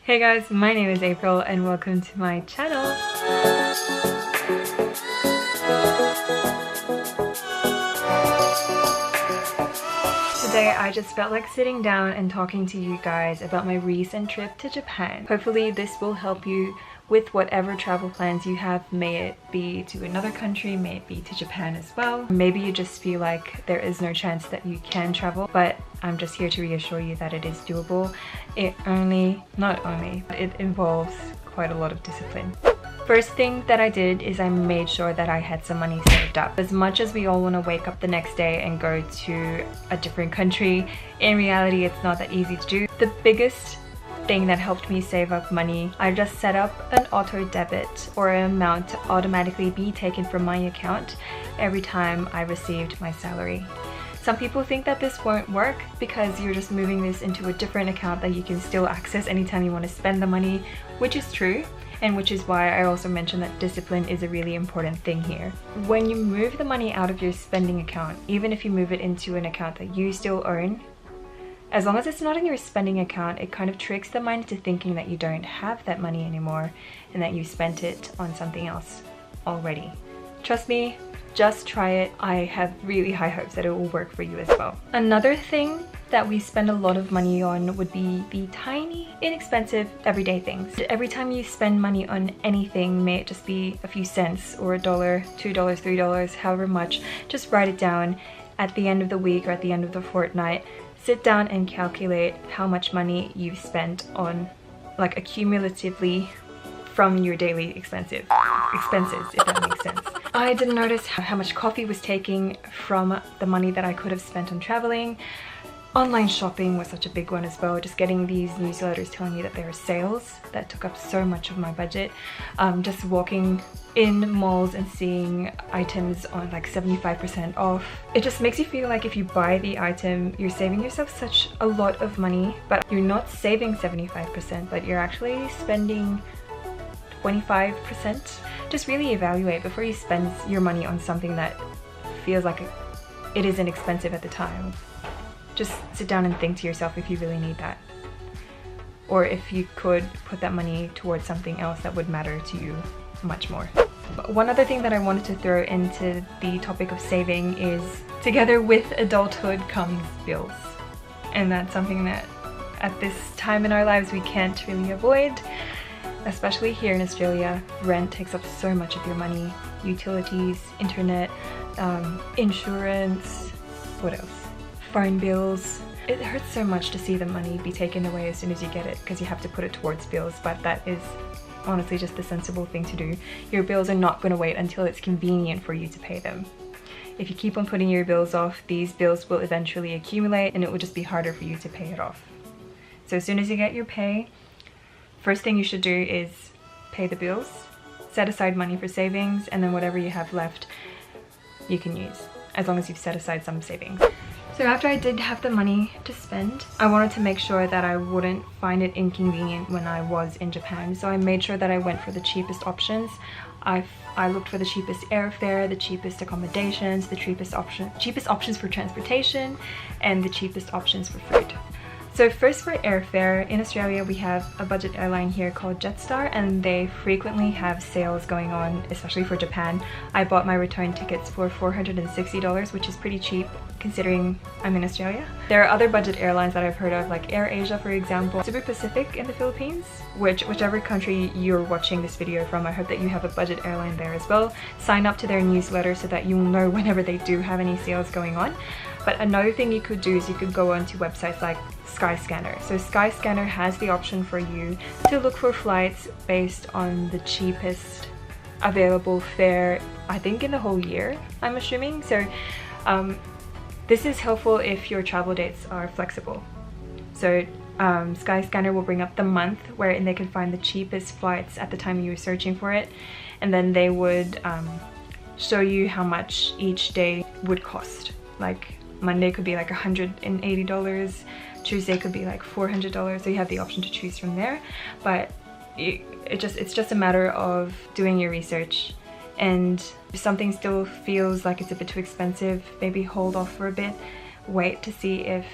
Hey guys, my name is April and welcome to my channel. Today I just felt like sitting down and talking to you guys about my recent trip to Japan. Hopefully this will help you with whatever travel plans you have, may it be to another country, may it be to Japan as well. Maybe you just feel like there is no chance that you can travel, but I'm just here to reassure you that it is doable. It involves quite a lot of discipline. First thing that I did is I made sure that I had some money saved up. As much as we all want to wake up the next day and go to a different country, in reality it's not that easy to do. The biggest thing that helped me save up money, I just set up an auto debit or an amount to automatically be taken from my account every time I received my salary. Some people think that this won't work because you're just moving this into a different account that you can still access anytime you want to spend the money, which is true, and which is why I also mentioned that discipline is a really important thing here. When you move the money out of your spending account, even if you move it into an account that you still own, as long as it's not in your spending account, it kind of tricks the mind into thinking that you don't have that money anymore and that you spent it on something else already. Trust me, just try it. I have really high hopes that it will work for you as well. Another thing that we spend a lot of money on would be the tiny, inexpensive, everyday things. Every time you spend money on anything, may it just be a few cents or $1, $2, $3, however much, just write it down at the end of the week or at the end of the fortnight. Sit down and calculate how much money you've spent on, like, accumulatively from your daily expenses, if that makes sense. I didn't notice how much coffee was taking from the money that I could have spent on traveling. Online shopping was such a big one as well. Just getting these newsletters telling you that there are sales that took up so much of my budget. Just walking in malls and seeing items on like 75% off. It just makes you feel like if you buy the item, you're saving yourself such a lot of money, but you're not saving 75%, but you're actually spending 25%. Just really evaluate before you spend your money on something that feels like it isn't expensive at the time. Just sit down and think to yourself if you really need that, or if you could put that money towards something else that would matter to you much more. But one other thing that I wanted to throw into the topic of saving is, together with adulthood comes bills, and that's something that at this time in our lives we can't really avoid. Especially here in Australia, rent takes up so much of your money. Utilities, internet, insurance, what else? Phone bills. It hurts so much to see the money be taken away as soon as you get it because you have to put it towards bills, but that is honestly just the sensible thing to do. Your bills are not going to wait until it's convenient for you to pay them. If you keep on putting your bills off, these bills will eventually accumulate and it will just be harder for you to pay it off. So as soon as you get your pay, first thing you should do is pay the bills, set aside money for savings, and then whatever you have left you can use, as long as you've set aside some savings. So after I did have the money to spend, I wanted to make sure that I wouldn't find it inconvenient when I was in Japan. So I made sure that I went for the cheapest options. I looked for the cheapest airfare, the cheapest accommodations, the cheapest options for transportation, and the cheapest options for food. So first for airfare, in Australia we have a budget airline here called Jetstar, and they frequently have sales going on, especially for Japan. I bought my return tickets for $460, which is pretty cheap considering I'm in Australia. There are other budget airlines that I've heard of, like AirAsia for example, Super Pacific in the Philippines, whichever country you're watching this video from, I hope that you have a budget airline there as well. Sign up to their newsletter so that you'll know whenever they do have any sales going on. But another thing you could do is you could go onto websites like Skyscanner. So Skyscanner has the option for you to look for flights based on the cheapest available fare, I think in the whole year, I'm assuming. So this is helpful if your travel dates are flexible. So Skyscanner will bring up the month wherein they can find the cheapest flights at the time you were searching for it, and then they would show you how much each day would cost. Like Monday could be like $180, Tuesday could be like $400, so you have the option to choose from there. But it's just a matter of doing your research, and if something still feels like it's a bit too expensive, maybe hold off for a bit, wait to see if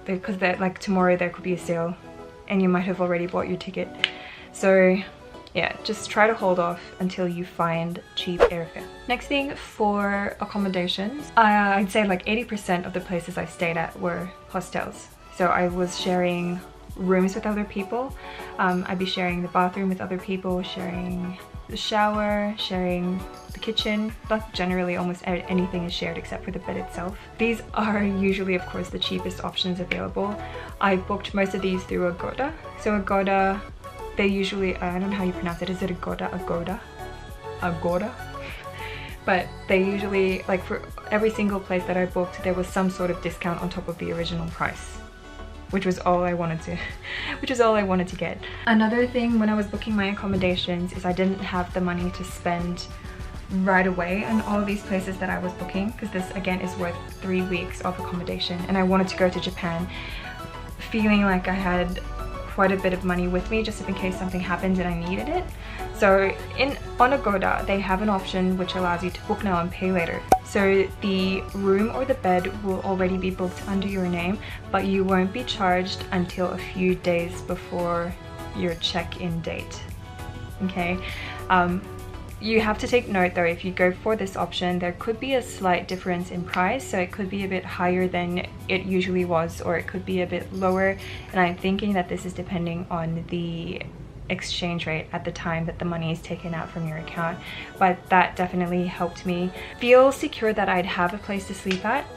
because like tomorrow there could be a sale and you might have already bought your ticket. So yeah, just try to hold off until you find cheap airfare. Next thing, for accommodations, I'd say like 80% of the places I stayed at were hostels. So I was sharing rooms with other people. I'd be sharing the bathroom with other people, sharing the shower, sharing the kitchen. But generally almost anything is shared except for the bed itself. These are usually, of course, the cheapest options available. I booked most of these through Agoda. So Agoda, they usually, I don't know how you pronounce it, is it Agoda? But they usually, like for every single place that I booked, there was some sort of discount on top of the original price, which was all I wanted to get. Another thing when I was booking my accommodations is I didn't have the money to spend right away on all these places that I was booking, because this again is worth 3 weeks of accommodation, and I wanted to go to Japan feeling like I had quite a bit of money with me just in case something happened and I needed it. So on Agoda, they have an option which allows you to book now and pay later. So the room or the bed will already be booked under your name, but you won't be charged until a few days before your check-in date. Okay. You have to take note though, if you go for this option, there could be a slight difference in price. So it could be a bit higher than it usually was, or it could be a bit lower. And I'm thinking that this is depending on the exchange rate at the time that the money is taken out from your account. But that definitely helped me feel secure that I'd have a place to sleep at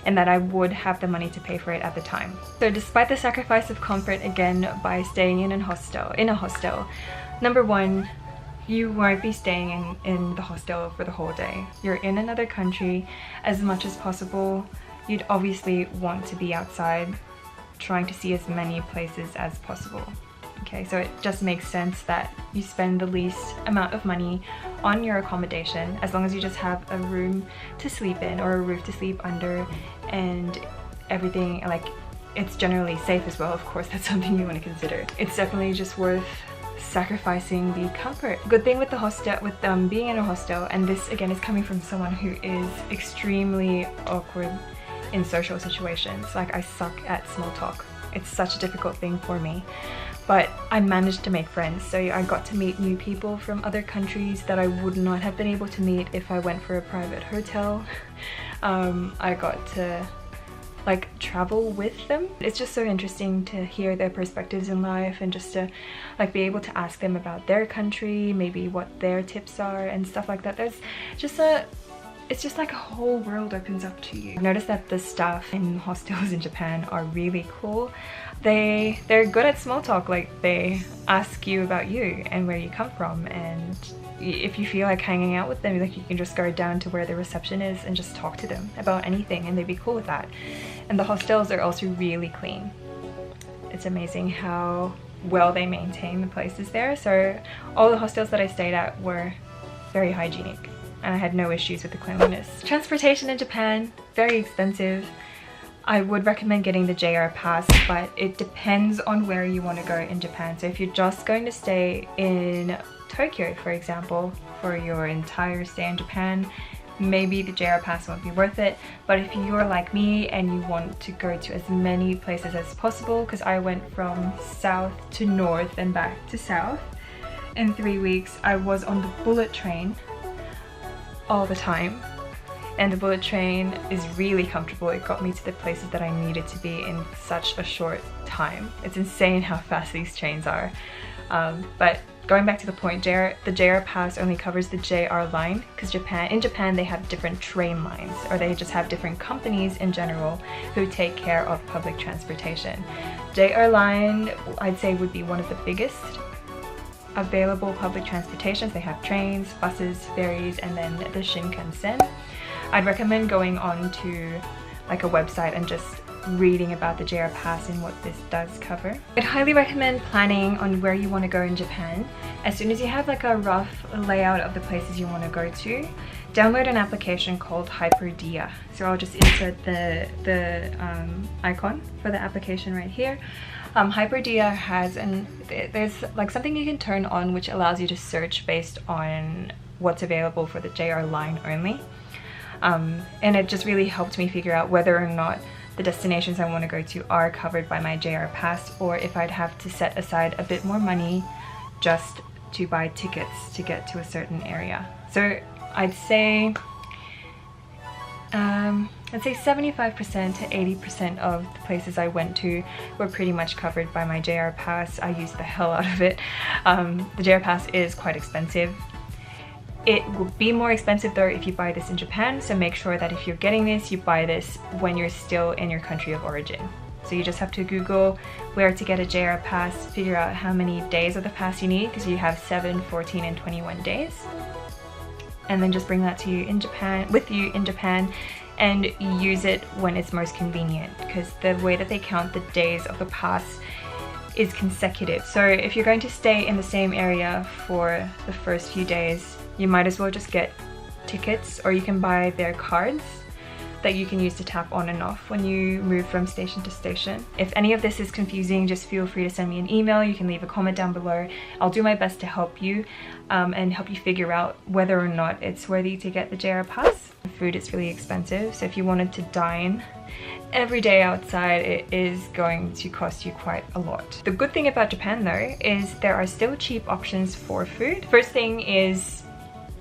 and that I would have the money to pay for it at the time. So despite the sacrifice of comfort, again, by staying in a hostel, number one, you won't be staying in the hostel for the whole day. You're in another country. As much as possible, you'd obviously want to be outside, trying to see as many places as possible. Okay, so it just makes sense that you spend the least amount of money on your accommodation, as long as you just have a room to sleep in or a roof to sleep under, and everything, like, it's generally safe as well. Of course, that's something you want to consider. It's definitely just worth sacrificing the comfort. Good thing with the hostel, with being in a hostel, and this again is coming from someone who is extremely awkward in social situations. Like, I suck at small talk. It's such a difficult thing for me, but I managed to make friends. So I got to meet new people from other countries that I would not have been able to meet if I went for a private hotel. I got to like travel with them. It's just so interesting to hear their perspectives in life, and just to like be able to ask them about their country, maybe what their tips are and stuff like that. There's just it's just like a whole world opens up to you. I've noticed that the staff in hostels in Japan are really cool. They're good at small talk. Like, they ask you about you and where you come from, and if you feel like hanging out with them, like, you can just go down to where the reception is and just talk to them about anything, and they'd be cool with that. And the hostels are also really clean. It's amazing how well they maintain the places there. So all the hostels that I stayed at were very hygienic, and I had no issues with the cleanliness. Transportation in Japan, very expensive. I would recommend getting the JR pass, but it depends on where you want to go in Japan. So if you're just going to stay in Tokyo, for example, for your entire stay in Japan, maybe the JR pass won't be worth it. But if you're like me and you want to go to as many places as possible, because I went from south to north and back to south in 3 weeks, I was on the bullet train all the time, and the bullet train is really comfortable. It got me to the places that I needed to be in such a short time. It's insane how fast these trains are. But going back to the point, the JR pass only covers the JR line, because in Japan they have different train lines, or they just have different companies in general who take care of public transportation. JR line, I'd say, would be one of the biggest available public transportations. They have trains, buses, ferries, and then the Shinkansen. I'd recommend going on to like a website and just reading about the JR pass and what this does cover. I'd highly recommend planning on where you want to go in Japan. As soon as you have like a rough layout of the places you want to go to, download an application called Hyperdia. So I'll just insert the icon for the application right here. Hyperdia has there's like something you can turn on which allows you to search based on what's available for the JR line only. And it just really helped me figure out whether or not the destinations I want to go to are covered by my JR Pass, or if I'd have to set aside a bit more money just to buy tickets to get to a certain area. So I'd say 75% to 80% of the places I went to were pretty much covered by my JR Pass. I used the hell out of it. The JR Pass is quite expensive. It will be more expensive though if you buy this in Japan, so make sure that if you're getting this, you buy this when you're still in your country of origin. So you just have to Google where to get a JR Pass, figure out how many days of the pass you need, because you have 7, 14 and 21 days. And then just bring that to you in Japan, with you in Japan, and use it when it's most convenient, because the way that they count the days of the pass is consecutive. So if you're going to stay in the same area for the first few days, you might as well just get tickets, or you can buy their cards that you can use to tap on and off when you move from station to station. If any of this is confusing, just feel free to send me an email. You can leave a comment down below. I'll do my best to help you and help you figure out whether or not it's worthy to get the JR Pass. Food is really expensive, so if you wanted to dine every day outside, it is going to cost you quite a lot. The good thing about Japan though is there are still cheap options for food. First thing is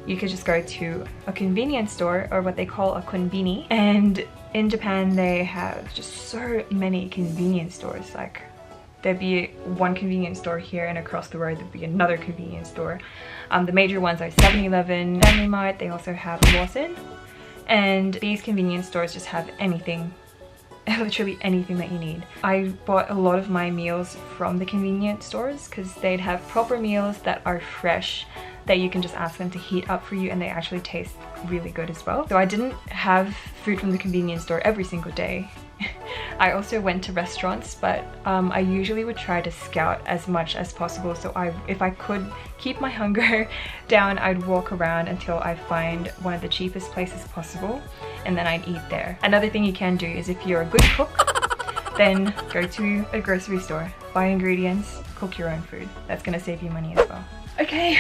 you could just go to a convenience store, or what they call a konbini. And in Japan, they have just so many convenience stores. Like, there'd be one convenience store here, and across the road there'd be another convenience store. The major ones are 7-Eleven, Family Mart. They also have Lawson. And these convenience stores just have anything, literally anything that you need. I bought a lot of my meals from the convenience stores because they'd have proper meals that are fresh, that you can just ask them to heat up for you, and they actually taste really good as well. So I didn't have food from the convenience store every single day. I also went to restaurants, but I usually would try to scout as much as possible. So if I could keep my hunger down, I'd walk around until I find one of the cheapest places possible, and then I'd eat there. Another thing you can do is, if you're a good cook, then go to a grocery store, buy ingredients, cook your own food. That's gonna save you money as well. Okay,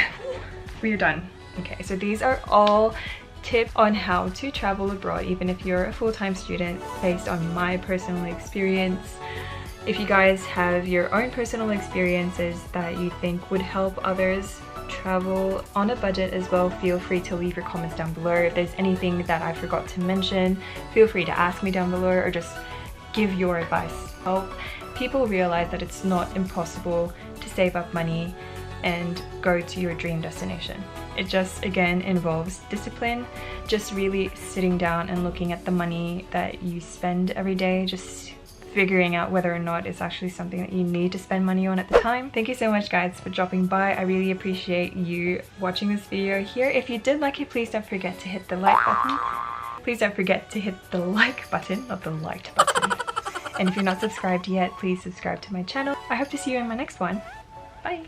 we're done. Okay, so these are all tips on how to travel abroad, even if you're a full-time student, based on my personal experience. If you guys have your own personal experiences that you think would help others travel on a budget as well, feel free to leave your comments down below. If there's anything that I forgot to mention, feel free to ask me down below, or just give your advice. Help people realize that it's not impossible to save up money and go to your dream destination. It just, again, involves discipline, just really sitting down and looking at the money that you spend every day, just figuring out whether or not it's actually something that you need to spend money on at the time. Thank you so much guys for dropping by. I really appreciate you watching this video here. If you did like it, please don't forget to hit the like button. Please don't forget to hit the like button, not the liked button. And if you're not subscribed yet, please subscribe to my channel. I hope to see you in my next one. Bye!